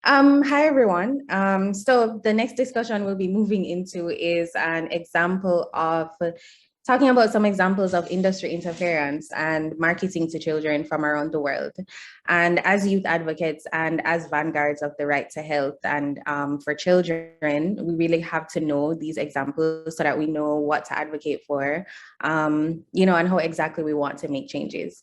Hi everyone. So the next discussion we'll be moving into is an example of talking about some examples of industry interference and marketing to children from around the world. And as youth advocates and as vanguards of the right to health and for children, we really have to know these examples so that we know what to advocate for, and how exactly we want to make changes.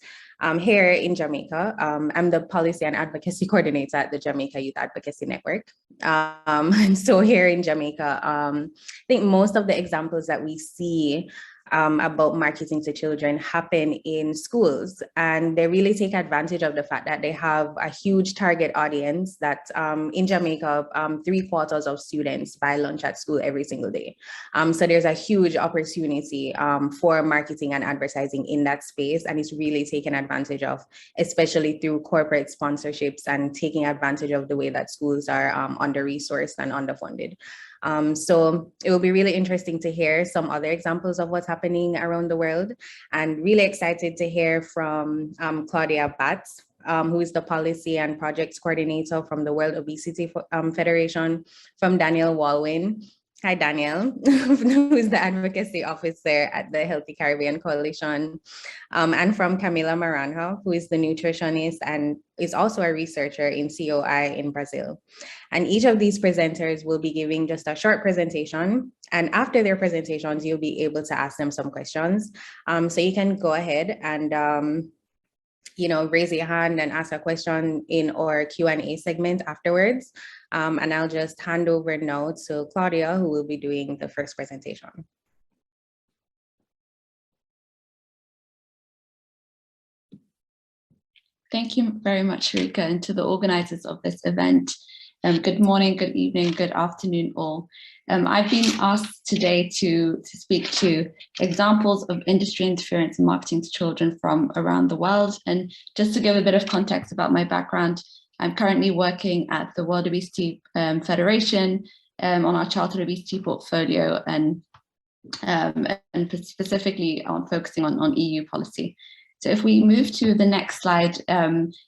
Here in Jamaica, I'm the policy and advocacy coordinator at the Jamaica Youth Advocacy Network. And so here in Jamaica, I think most of the examples that we see about marketing to children happen in schools, and they really take advantage of the fact that they have a huge target audience that in Jamaica, 3/4 of students buy lunch at school every single day. So there's a huge opportunity for marketing and advertising in that space, and it's really taken advantage of, especially through corporate sponsorships and taking advantage of the way that schools are under-resourced and underfunded. So it will be really interesting to hear some other examples of what's happening around the world, and really excited to hear from Claudia Batz, who is the policy and projects coordinator from the World Obesity Federation, from Danielle Walwyn. Hi, Danielle, who is the advocacy officer at the Healthy Caribbean Coalition, and from Camila Maranha, who is the nutritionist and is also a researcher in COI in Brazil. And each of these presenters will be giving just a short presentation. And after their presentations, you'll be able to ask them some questions. So you can go ahead and raise your hand and ask a question in our Q&A segment afterwards. And I'll just hand over now to Claudia, who will be doing the first presentation. Thank you very much, Shereika, and to the organizers of this event. Good morning, good evening, good afternoon all. I've been asked today to speak to examples of industry interference in marketing to children from around the world. And just to give a bit of context about my background, I'm currently working at the World Obesity Federation on our childhood obesity portfolio, and specifically on focusing on EU policy. So if we move to the next slide,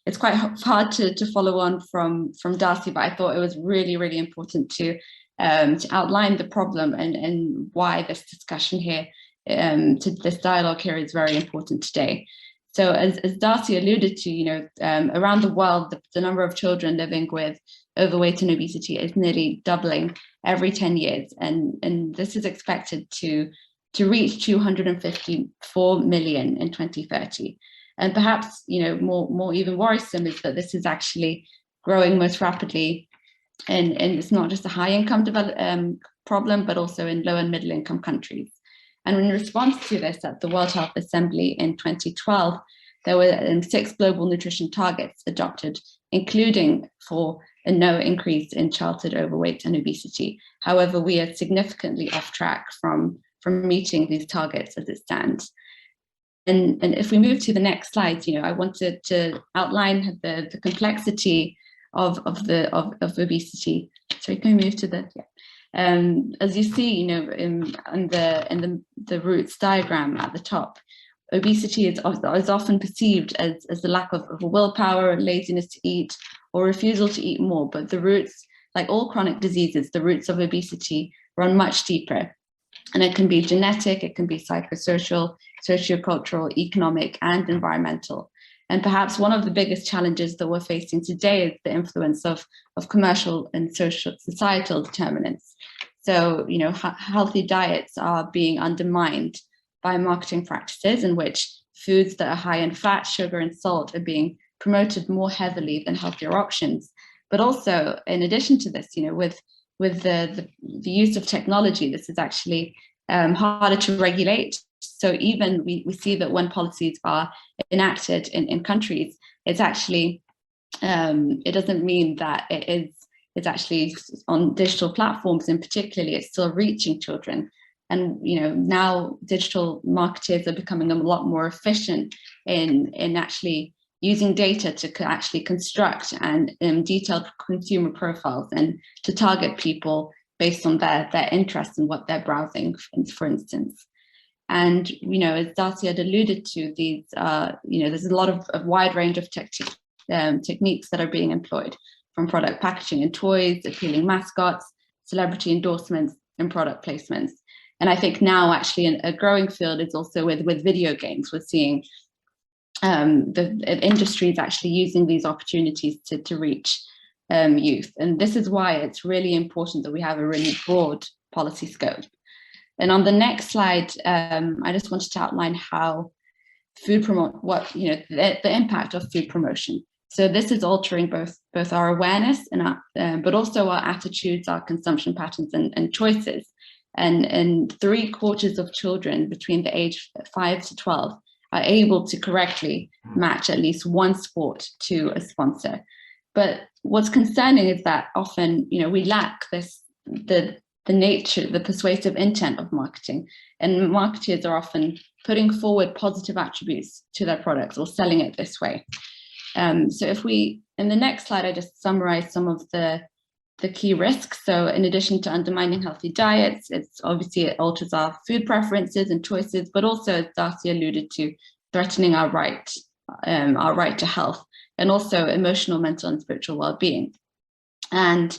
it's quite hard to follow on from Darcy, but I thought it was really, really important to outline the problem and why this discussion here, this dialogue here is very important today. So as Darcy alluded to, around the world, the number of children living with overweight and obesity is nearly doubling every 10 years. And this is expected to reach 254 million in 2030. And perhaps, more even worrisome is that this is actually growing most rapidly. And it's not just a high income problem, but also in low and middle income countries. And in response to this, at the World Health Assembly in 2012, there were 6 global nutrition targets adopted, including for a no increase in childhood overweight and obesity. However, we are significantly off track from meeting these targets as it stands. And if we move to the next slide, I wanted to outline the complexity of obesity. So can we move to the, as you see, in the roots diagram at the top, obesity is often perceived as the lack of willpower, laziness to eat, or refusal to eat more. But the roots, like all chronic diseases, the roots of obesity run much deeper. And it can be genetic, it can be psychosocial, sociocultural, economic, and environmental. And perhaps one of the biggest challenges that we're facing today is the influence of commercial and societal determinants. So, healthy diets are being undermined by marketing practices in which foods that are high in fat, sugar, and salt are being promoted more heavily than healthier options. But also, in addition to this, with the use of technology, this is actually harder to regulate. So even we see that when policies are enacted in countries, it's actually, it doesn't mean that it's actually on digital platforms in particularly, it's still reaching children. And now digital marketers are becoming a lot more efficient in actually using data to actually construct and detailed consumer profiles and to target people based on their interests and what they're browsing, for instance. And, as Darcy had alluded to, these, there's a lot of wide range of techniques that are being employed. from product packaging and toys, appealing mascots, celebrity endorsements, and product placements. And I think now actually a growing field is also with video games. We're seeing the industry is actually using these opportunities to reach youth. And this is why it's really important that we have a really broad policy scope. And on the next slide, I just wanted to outline how the impact of food promotion. So this is altering both our awareness and but also our attitudes, our consumption patterns and choices. And 3/4 of children between the age 5 to 12 are able to correctly match at least one sport to a sponsor. But what's concerning is that often, we lack the nature, the persuasive intent of marketing, and marketers are often putting forward positive attributes to their products or selling it this way. So in the next slide, I just summarize some of the key risks. So in addition to undermining healthy diets, it alters our food preferences and choices, but also, as Darcy alluded to, threatening our right to health, and also emotional, mental, and spiritual well-being. And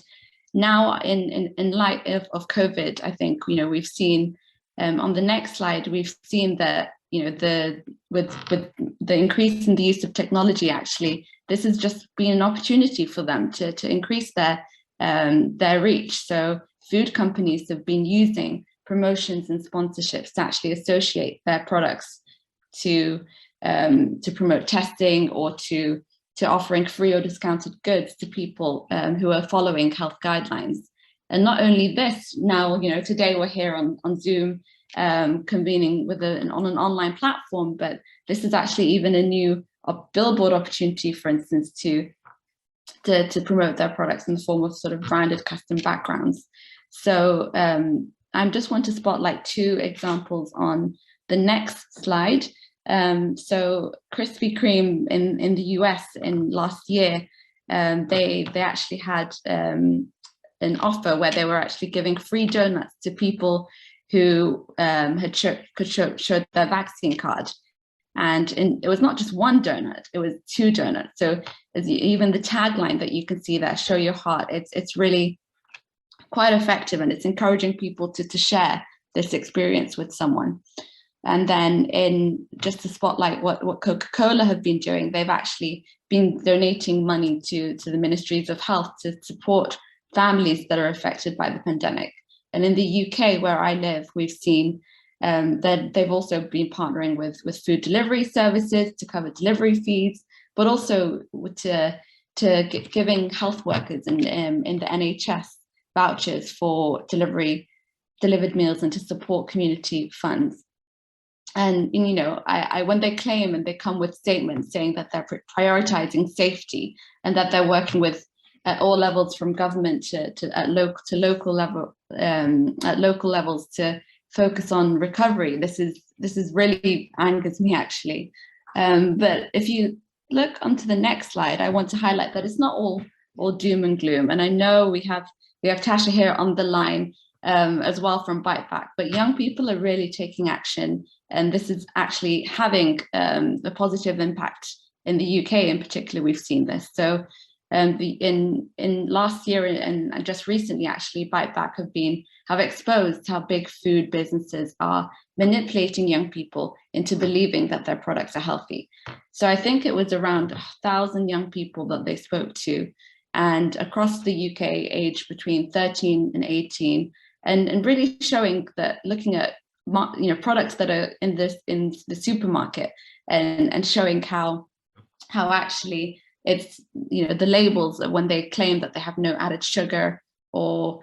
now, in light of COVID, I think we've seen on the next slide, we've seen that with the increase in the use of technology, actually, this has just been an opportunity for them to increase their reach. So food companies have been using promotions and sponsorships to actually associate their products to promote testing or to offering free or discounted goods to people who are following health guidelines. And not only this, now today we're here on Zoom convening on an online platform, but this is actually even a new billboard opportunity, for instance, to promote their products in the form of sort of branded custom backgrounds. So I just want to spotlight 2 examples on the next slide. So Krispy Kreme in the US in last year, they actually had an offer where they were actually giving free donuts to people who could show their vaccine card. And it was not just one donut, it was 2 donuts. So even the tagline that you can see there, show your heart, it's really quite effective, and it's encouraging people to share this experience with someone. And then just to spotlight what Coca-Cola have been doing, they've actually been donating money to the ministries of health to support families that are affected by the pandemic. And in the UK, where I live, we've seen that they've also been partnering with food delivery services to cover delivery fees, but also to giving health workers in the NHS vouchers for delivered meals and to support community funds. And when they claim and they come with statements saying that they're prioritizing safety and that they're working with at all levels, from government to local levels, to focus on recovery, this is really angers me, actually. But if you look onto the next slide, I want to highlight that it's not all doom and gloom. And I know we have Tasha here on the line as well from Bite Back, but young people are really taking action, and this is actually having a positive impact in the UK in particular. We've seen this. So in last year and just recently, actually, Bite Back have exposed how big food businesses are manipulating young people into believing that their products are healthy. So I think it was around 1,000 young people that they spoke to, and across the UK, aged between 13 and 18, and really showing that, looking at products that are in the supermarket, and showing how actually it's the labels, when they claim that they have no added sugar or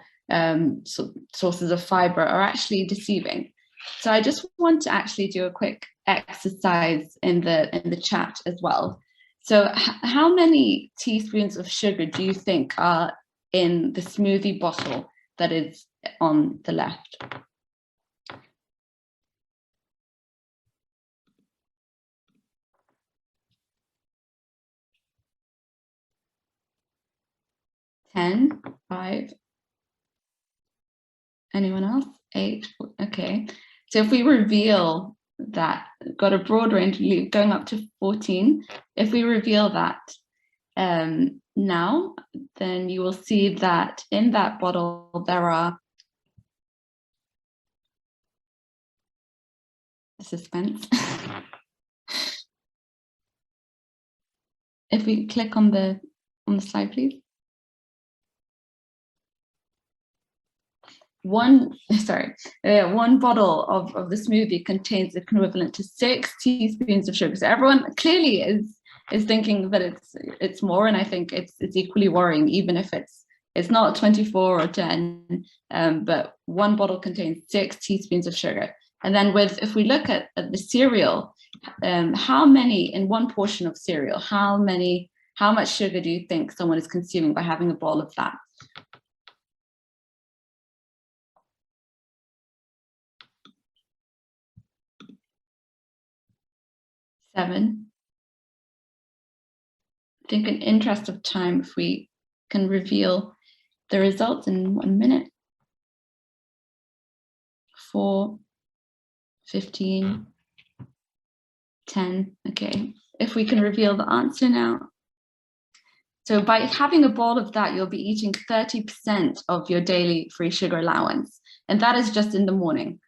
sources of fiber, are actually deceiving. So I just want to actually do a quick exercise in the chat as well. So how many teaspoons of sugar do you think are in the smoothie bottle that is on the left? Ten, 5. Anyone else? 8. Okay. So if we reveal that, got a broad range going up to 14. If we reveal that now, then you will see that in that bottle there are suspense. If we click on the slide, please. One bottle of the smoothie contains equivalent to 6 teaspoons of sugar. So everyone clearly is thinking that it's more, and I think it's equally worrying, even if it's not 24 or 10, but one bottle contains 6 teaspoons of sugar. And then if we look at the cereal, how many in one portion of cereal, how much sugar do you think someone is consuming by having a bowl of that? Seven. I think in interest of time, if we can reveal the results in 1 minute. 4, 15, 10. Okay, if we can reveal the answer now. So by having a bowl of that, you'll be eating 30% of your daily free sugar allowance. And that is just in the morning.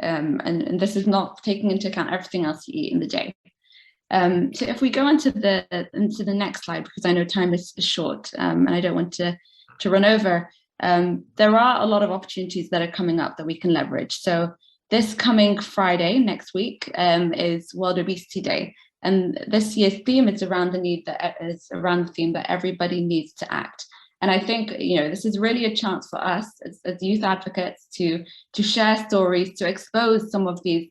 And this is not taking into account everything else you eat in the day. So if we go into the next slide, because I know time is short, and I don't want to run over, there are a lot of opportunities that are coming up that we can leverage. So this coming Friday, next week, is World Obesity Day. And this year's theme is around the theme that everybody needs to act. And I think, this is really a chance for us as youth advocates to share stories, to expose some of these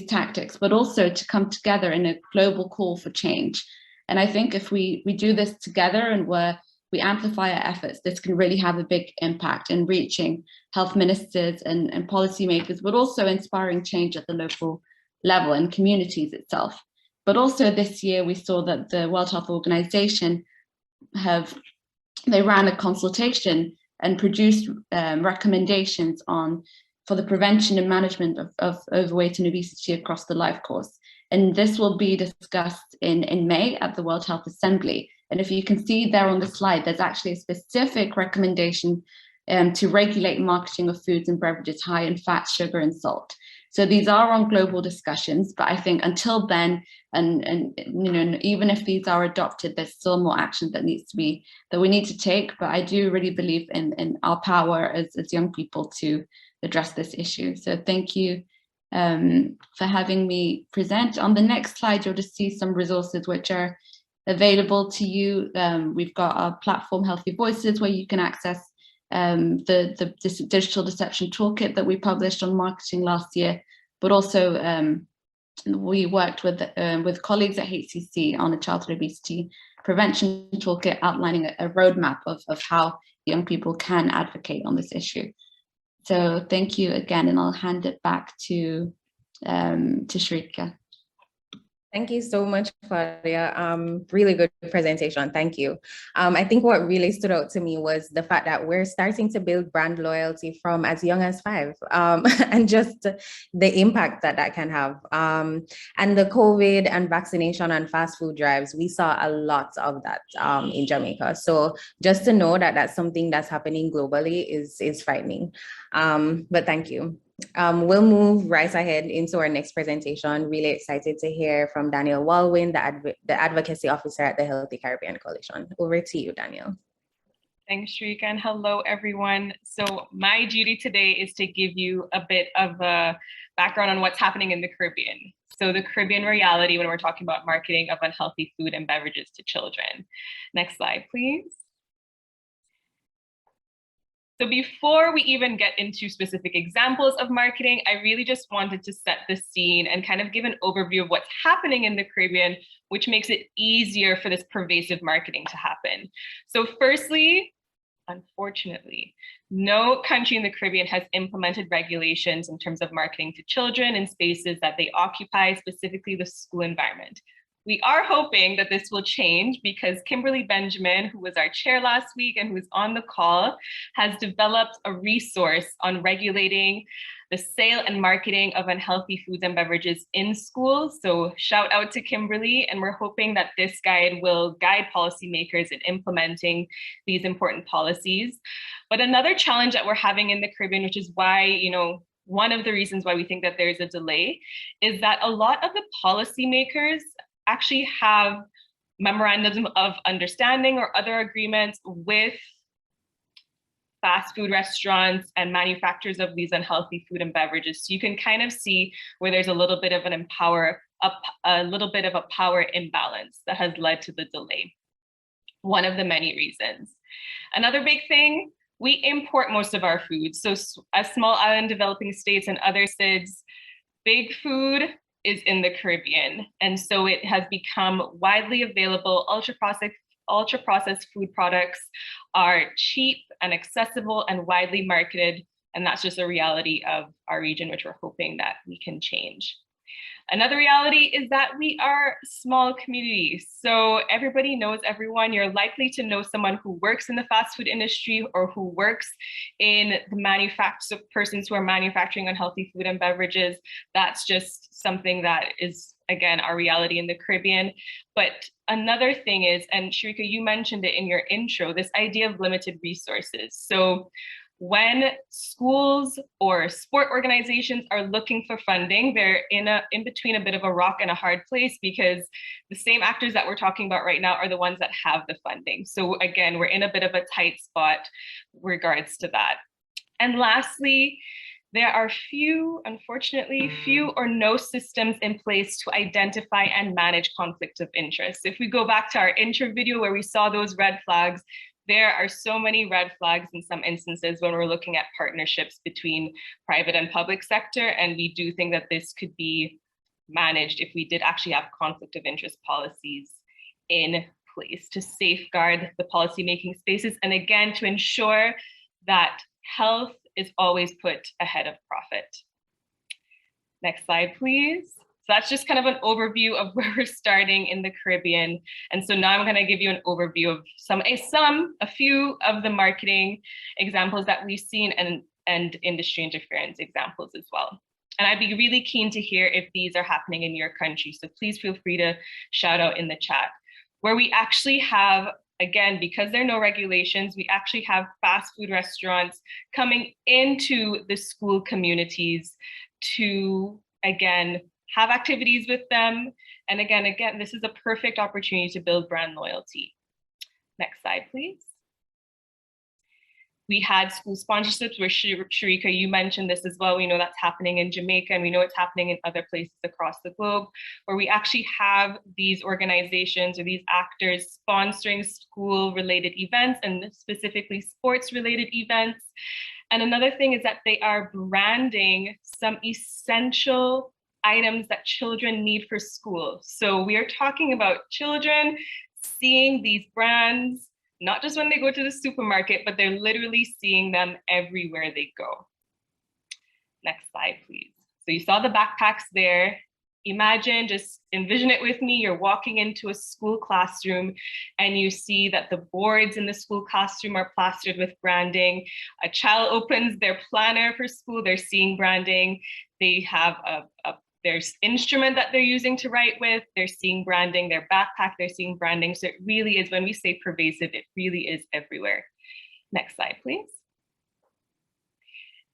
tactics, but also to come together in a global call for change. And I think if we do this together and we amplify our efforts, this can really have a big impact in reaching health ministers and policymakers, but also inspiring change at the local level and communities itself. But also this year, we saw that the World Health Organization they ran a consultation and produced recommendations for the prevention and management of overweight and obesity across the life course. And this will be discussed in May at the World Health Assembly. And if you can see there on the slide, there's actually a specific recommendation to regulate marketing of foods and beverages high in fat, sugar, and salt. So these are on global discussions, but I think until then, and even if these are adopted, there's still more action that we need to take. But I do really believe in our power as young people to address this issue. So thank you for having me present. On the next slide, you'll just see some resources which are available to you. We've got our platform Healthy Voices, where you can access the digital deception toolkit that we published on marketing last year, but also we worked with colleagues at HCC on a childhood obesity prevention toolkit outlining a roadmap of how young people can advocate on this issue. So thank you again, and I'll hand it back to Shereika. Thank you so much, Claudia. Really good presentation. Thank you. I think what really stood out to me was the fact that we're starting to build brand loyalty from as young as 5, and just the impact that can have. And the COVID and vaccination and fast food drives, we saw a lot of that in Jamaica. So just to know that that's something that's happening globally is frightening. But thank you. We'll move right ahead into our next presentation. Really excited to hear from Danielle Walwyn, the Advocacy Officer at the Healthy Caribbean Coalition. Over to you, Danielle. Thanks, Shereika, and hello, everyone. So my duty today is to give you a bit of a background on what's happening in the Caribbean. So the Caribbean reality when we're talking about marketing of unhealthy food and beverages to children. Next slide, please. So before we even get into specific examples of marketing, I really just wanted to set the scene and kind of give an overview of what's happening in the Caribbean, which makes it easier for this pervasive marketing to happen. So firstly, unfortunately, no country in the Caribbean has implemented regulations in terms of marketing to children in spaces that they occupy, specifically the school environment. We are hoping that this will change because Kimberly Benjamin, who was our chair last week and who is on the call, has developed a resource on regulating the sale and marketing of unhealthy foods and beverages in schools. So shout out to Kimberly, and we're hoping that this guide will guide policymakers in implementing these important policies. But another challenge that we're having in the Caribbean, which is why, you know, one of the reasons why we think that there's a delay, is that a lot of the policymakers actually have memorandums of understanding or other agreements with fast food restaurants and manufacturers of these unhealthy food and beverages. So you can kind of see where there's a little bit of a power imbalance that has led to the delay. One of the many reasons. Another big thing, we import most of our food. So as small island developing states and other SIDS, big food is in the Caribbean. And so it has become widely available. Ultra-processed food products are cheap and accessible and widely marketed. And that's just a reality of our region, which we're hoping that we can change. Another reality is that we are small communities. So everybody knows everyone. You're likely to know someone who works in the fast food industry or who works in the persons who are manufacturing unhealthy food and beverages. That's just something that is, again, our reality in the Caribbean. But another thing is, and Shereika, you mentioned it in your intro, this idea of limited resources. So when schools or sport organizations are looking for funding, they're in between a bit of a rock and a hard place, because the same actors that we're talking about right now are the ones that have the funding. So again, we're in a bit of a tight spot regards to that. And lastly, there are unfortunately, few or no systems in place to identify and manage conflict of interest. If we go back to our intro video where we saw those red flags, there are so many red flags in some instances when we're looking at partnerships between private and public sector. And we do think that this could be managed if we did actually have conflict of interest policies in place to safeguard the policymaking spaces. And again, to ensure that health is always put ahead of profit. Next slide, please. So that's just kind of an overview of where we're starting in the Caribbean. And so now I'm going to give you an overview of a few of the marketing examples that we've seen and industry interference examples as well. And I'd be really keen to hear if these are happening in your country. So please feel free to shout out in the chat. Where we actually have, again, because there are no regulations, we actually have fast food restaurants coming into the school communities to, again, have activities with them. And again, this is a perfect opportunity to build brand loyalty. Next slide, please. We had school sponsorships where Shereika, you mentioned this as well. We know that's happening in Jamaica, and we know it's happening in other places across the globe, where we actually have these organizations or these actors sponsoring school-related events and specifically sports-related events. And another thing is that they are branding some essential items that children need for school. So we are talking about children seeing these brands, not just when they go to the supermarket, but they're literally seeing them everywhere they go. Next slide, please. So you saw the backpacks there. Imagine, just envision it with me, you're walking into a school classroom and you see that the boards in the school classroom are plastered with branding. A child opens their planner for school, they're seeing branding. They have there's instrument that they're using to write with, they're seeing branding, their backpack, they're seeing branding. So it really is, when we say pervasive, it really is everywhere. Next slide, please.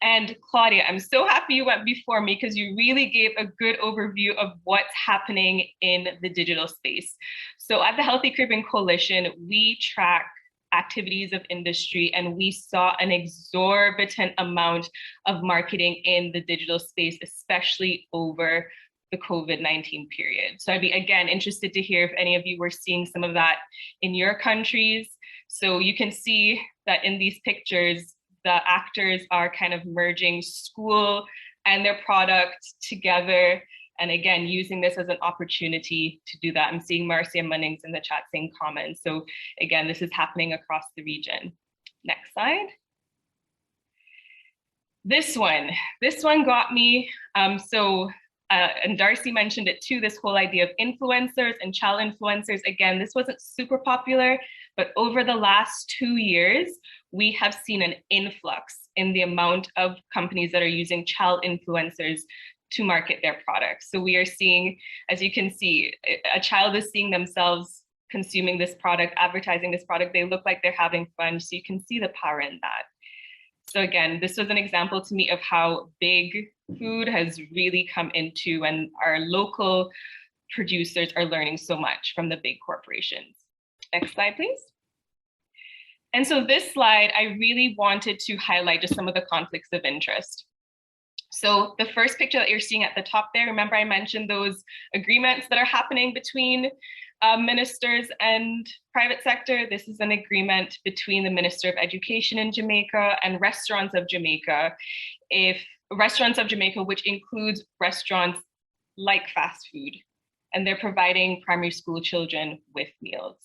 And Claudia, I'm so happy you went before me because you really gave a good overview of what's happening in the digital space. So at the Healthy Caribbean Coalition, we track activities of industry, and we saw an exorbitant amount of marketing in the digital space, especially over the COVID-19 period. So I'd be, again, interested to hear if any of you were seeing some of that in your countries. So you can see that in these pictures, the actors are kind of merging school and their product together. And again, using this as an opportunity to do that. I'm seeing Marcia Munnings in the chat saying comments. So again, this is happening across the region. Next slide. This one got me. And Darcy mentioned it too, this whole idea of influencers and child influencers. Again, this wasn't super popular, but over the last 2 years, we have seen an influx in the amount of companies that are using child influencers to market their products. So we are seeing, as you can see, a child is seeing themselves consuming this product, advertising this product. They look like they're having fun. So you can see the power in that. So again, this was an example to me of how big food has really come into, and our local producers are learning so much from the big corporations. Next slide, please. And so this slide, I really wanted to highlight just some of the conflicts of interest. So the first picture that you're seeing at the top there, remember I mentioned those agreements that are happening between ministers and private sector. This is an agreement between the Minister of Education in Jamaica and Restaurants of Jamaica. If Restaurants of Jamaica, which includes restaurants like fast food, and they're providing primary school children with meals.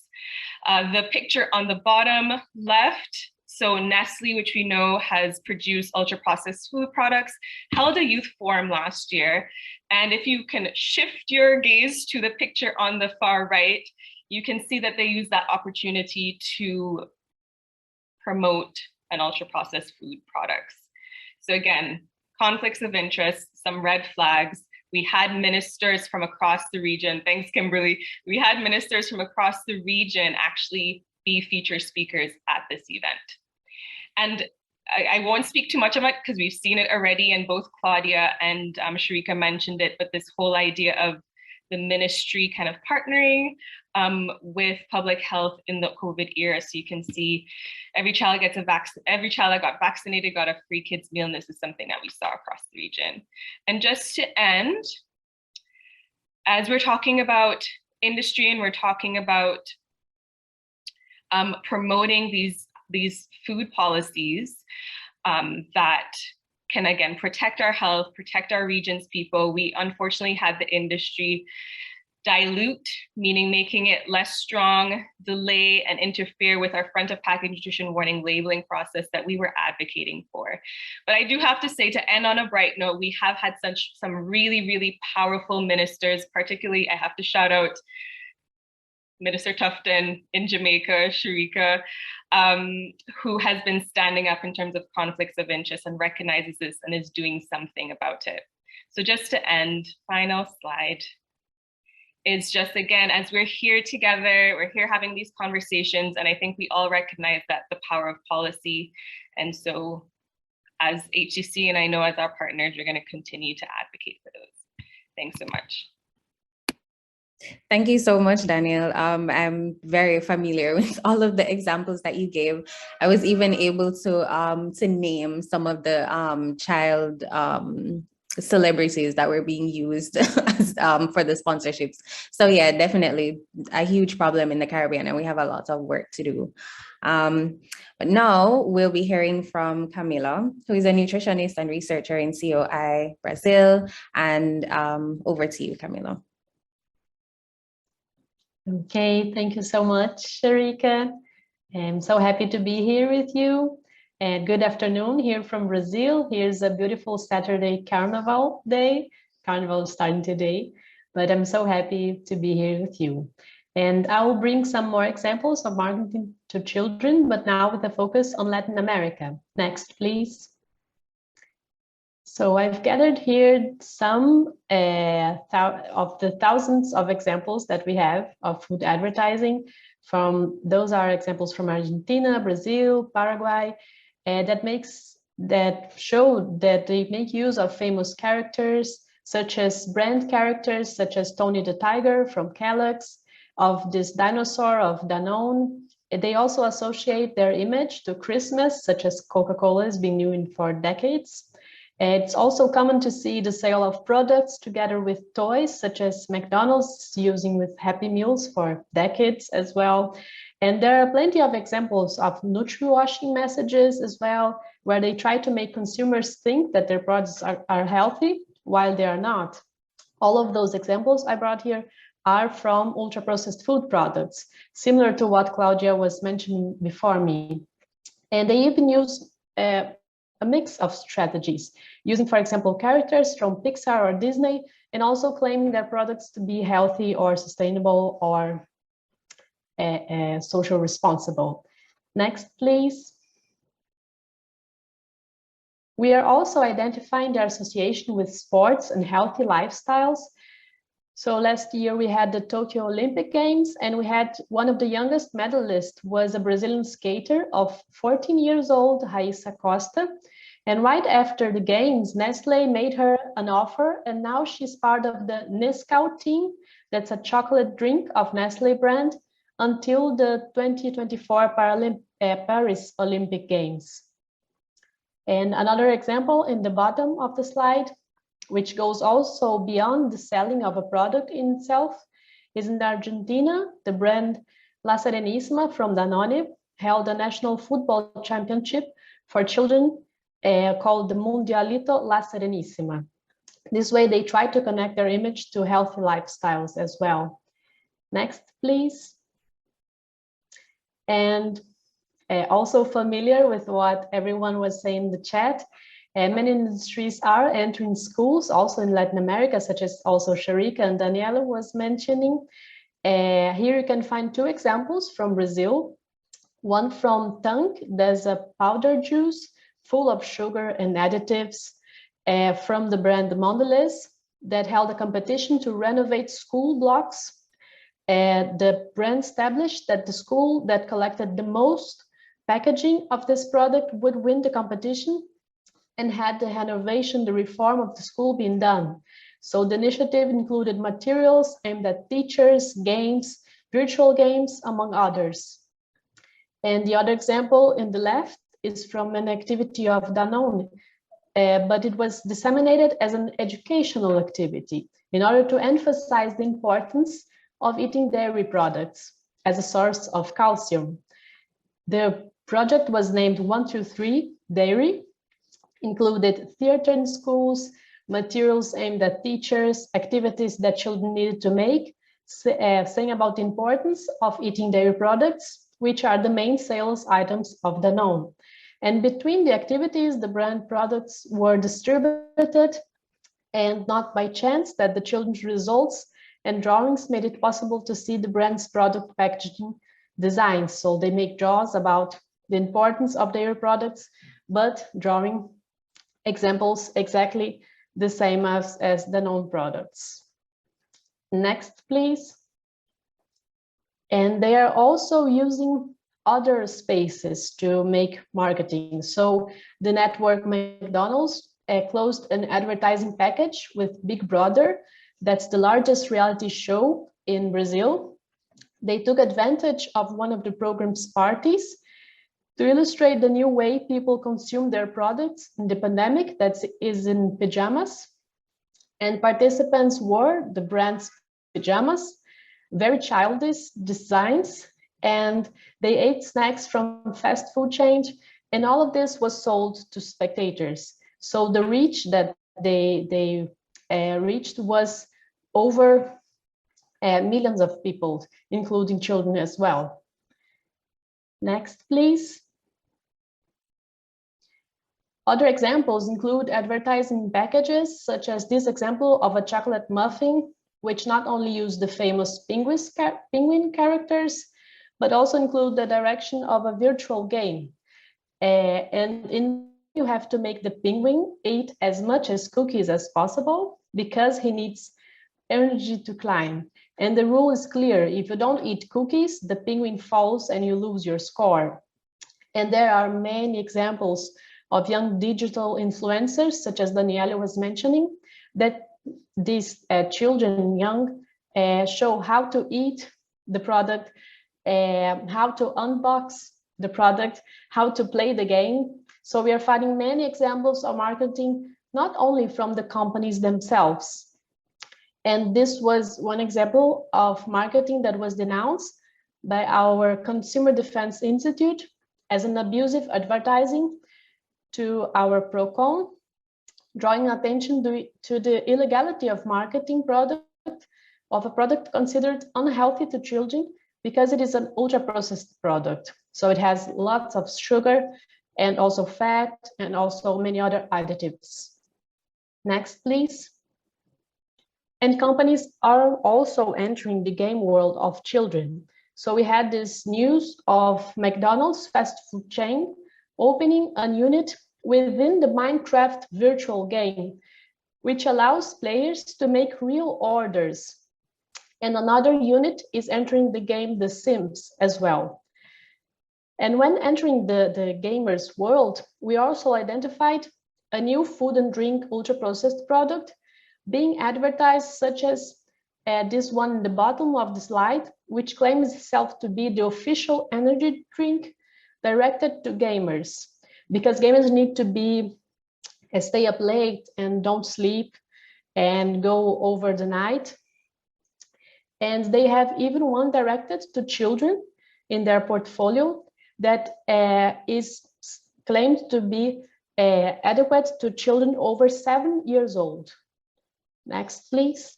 The picture on the bottom left, so Nestle, which we know has produced ultra-processed food products, held a youth forum last year. And if you can shift your gaze to the picture on the far right, you can see that they use that opportunity to promote an ultra-processed food products. So again, conflicts of interest, some red flags. We had ministers from across the region. Thanks, Kimberly. We had ministers from across the region actually be featured speakers at this event. And I won't speak too much of it because we've seen it already, and both Claudia and Shereika mentioned it, but this whole idea of the ministry kind of partnering with public health in the COVID era. So you can see every child that got vaccinated got a free kids meal, and this is something that we saw across the region. And just to end, as we're talking about industry and we're talking about promoting these food policies that can, again, protect our health, protect our region's people, we unfortunately had the industry dilute, meaning making it less strong, delay, and interfere with our front of package nutrition warning labeling process that we were advocating for. But I do have to say, to end on a bright note, we have had some really, really powerful ministers, particularly I have to shout out Minister Tufton in Jamaica, Shereika, who has been standing up in terms of conflicts of interest and recognizes this and is doing something about it. So just to end, final slide, is just, again, as we're here together, we're here having these conversations, and I think we all recognize that the power of policy. And so as HCC, and I know as our partners, we're going to continue to advocate for those. Thanks so much. Thank you so much, Danielle. I'm very familiar with all of the examples that you gave. I was even able to name some of the child celebrities that were being used as, for the sponsorships. So yeah, definitely a huge problem in the Caribbean, and we have a lot of work to do. But now we'll be hearing from Camila, who is a nutritionist and researcher in COI Brazil. And over to you, Camila. Okay, thank you so much, Shereika. I'm so happy to be here with you. And good afternoon here from Brazil. Here's a beautiful Saturday Carnival day. Carnival is starting today, but I'm so happy to be here with you. And I will bring some more examples of marketing to children, but now with a focus on Latin America. Next, please. So I've gathered here some of the thousands of examples that we have of food advertising. Those are examples from Argentina, Brazil, Paraguay, that show that they make use of famous characters, such as brand characters, such as Tony the Tiger from Kellogg's, of this dinosaur of Danone. They also associate their image to Christmas, such as Coca-Cola has been doing for decades. It's also common to see the sale of products together with toys, such as McDonald's using with Happy Meals for decades as well. And there are plenty of examples of nutri-washing messages as well, where they try to make consumers think that their products are healthy while they are not. All of those examples I brought here are from ultra-processed food products, similar to what Claudia was mentioning before me. And they even use a mix of strategies, using, for example, characters from Pixar or Disney, and also claiming their products to be healthy or sustainable or social responsible. Next, please. We are also identifying their association with sports and healthy lifestyles. So last year we had the Tokyo Olympic Games, and we had one of the youngest medalists was a Brazilian skater of 14 years old, Raíssa Costa. And right after the games, Nestlé made her an offer, and now she's part of the Nescau team. That's a chocolate drink of Nestlé brand until the 2024 Paris Olympic Games. And another example in the bottom of the slide, which goes also beyond the selling of a product in itself, is in Argentina. The brand La Serenísima from Danone held a national football championship for children called the Mundialito La Serenísima. This way they try to connect their image to healthy lifestyles as well. Next, please. And also familiar with what everyone was saying in the chat, many industries are entering schools, also in Latin America, such as also Shereika and Danielle was mentioning. Here you can find two examples from Brazil. One from Tang, there's a powder juice full of sugar and additives from the brand Mondelez that held a competition to renovate school blocks. The brand established that the school that collected the most packaging of this product would win the competition, and had the renovation, the reform of the school being done. So the initiative included materials aimed at teachers, games, virtual games, among others. And the other example in the left is from an activity of Danone, but it was disseminated as an educational activity in order to emphasize the importance of eating dairy products as a source of calcium. The project was named 123 Dairy, included theater in schools, materials aimed at teachers, activities that children needed to make, saying about the importance of eating dairy products, which are the main sales items of Danone. And between the activities, the brand products were distributed, and not by chance that the children's results and drawings made it possible to see the brand's product packaging designs. So they make draws about the importance of dairy products, but drawing examples exactly the same as the known products. Next, please. And they are also using other spaces to make marketing. So the network McDonald's closed an advertising package with Big Brother. That's the largest reality show in Brazil. They took advantage of one of the program's parties to illustrate the new way people consume their products in the pandemic, that is in pajamas. And participants wore the brand's pajamas, very childish designs, and they ate snacks from fast food chains, and all of this was sold to spectators. So the reach that they reached was over millions of people, including children as well. Next, please. Other examples include advertising packages, such as this example of a chocolate muffin, which not only use the famous penguin characters, but also include the direction of a virtual game. And you have to make the penguin eat as much as cookies as possible because he needs energy to climb. And the rule is clear: if you don't eat cookies, the penguin falls and you lose your score. And there are many examples of young digital influencers, such as Danielle was mentioning, that these children, young, show how to eat the product, how to unbox the product, how to play the game. So we are finding many examples of marketing, not only from the companies themselves. And this was one example of marketing that was denounced by our Consumer Defense Institute as an abusive advertising to our PROCON, drawing attention to the illegality of marketing of a product considered unhealthy to children because it is an ultra-processed product. So it has lots of sugar and also fat and also many other additives. Next, please. And companies are also entering the game world of children. So we had this news of McDonald's fast food chain opening a unit within the Minecraft virtual game, which allows players to make real orders. And another unit is entering the game The Sims as well. And when entering the gamer's world, we also identified a new food and drink ultra-processed product being advertised, such as this one in the bottom of the slide, which claims itself to be the official energy drink directed to gamers, because gamers need to stay up late and don't sleep and go over the night. And they have even one directed to children in their portfolio that is claimed to be adequate to children over 7 years old. Next, please.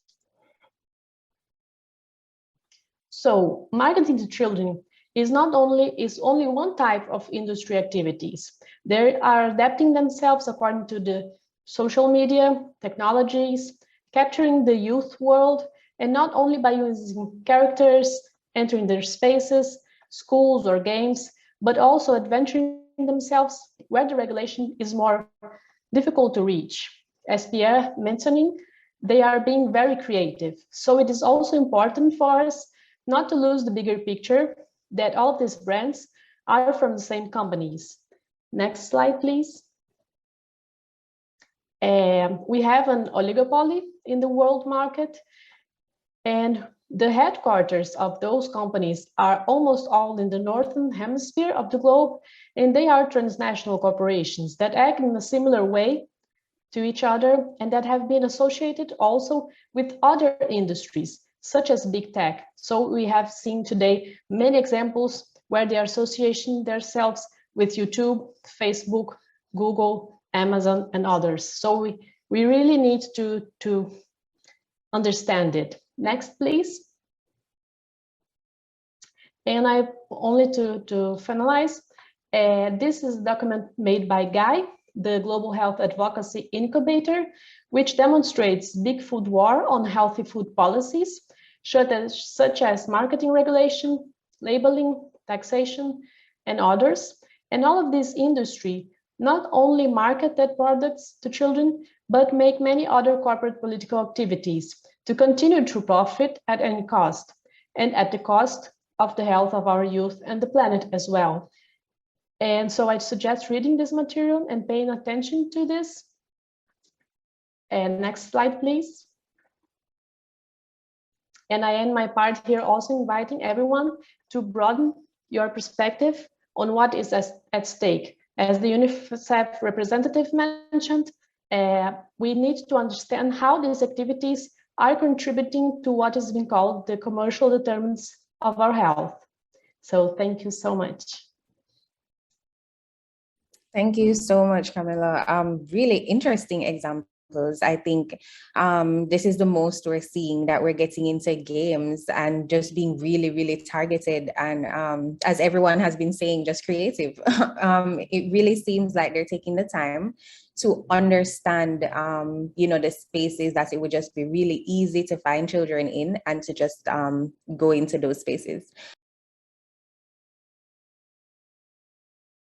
So marketing to children is only one type of industry activities. They are adapting themselves according to the social media technologies, capturing the youth world, and not only by using characters, entering their spaces, schools or games, but also adventuring themselves where the regulation is more difficult to reach. As Pierre mentioning, they are being very creative. So it is also important for us not to lose the bigger picture that all of these brands are from the same companies. Next slide, please. We have an oligopoly in the world market, and the headquarters of those companies are almost all in the northern hemisphere of the globe, and they are transnational corporations that act in a similar way to each other and that have been associated also with other industries, such as big tech. So we have seen today many examples where they are associating themselves with YouTube, Facebook, Google, Amazon, and others. So we really need to understand it. Next, please. And I only to finalize, this is a document made by Guy, the Global Health Advocacy Incubator, which demonstrates big food war on healthy food policies, such as marketing regulation, labeling, taxation, and others. And all of this industry not only market their products to children, but make many other corporate political activities to continue to profit at any cost, and at the cost of the health of our youth and the planet as well. And so I suggest reading this material and paying attention to this. And next slide, please. And I end my part here also inviting everyone to broaden your perspective on what is at stake. As the UNICEF representative mentioned, we need to understand how these activities are contributing to what is being called the commercial determinants of our health. So thank you so much. Thank you so much, Camila. Really interesting examples. I think this is the most we're seeing, that we're getting into games and just being really, really targeted. And as everyone has been saying, just creative. It really seems like they're taking the time to understand, the spaces that it would just be really easy to find children in and to just go into those spaces.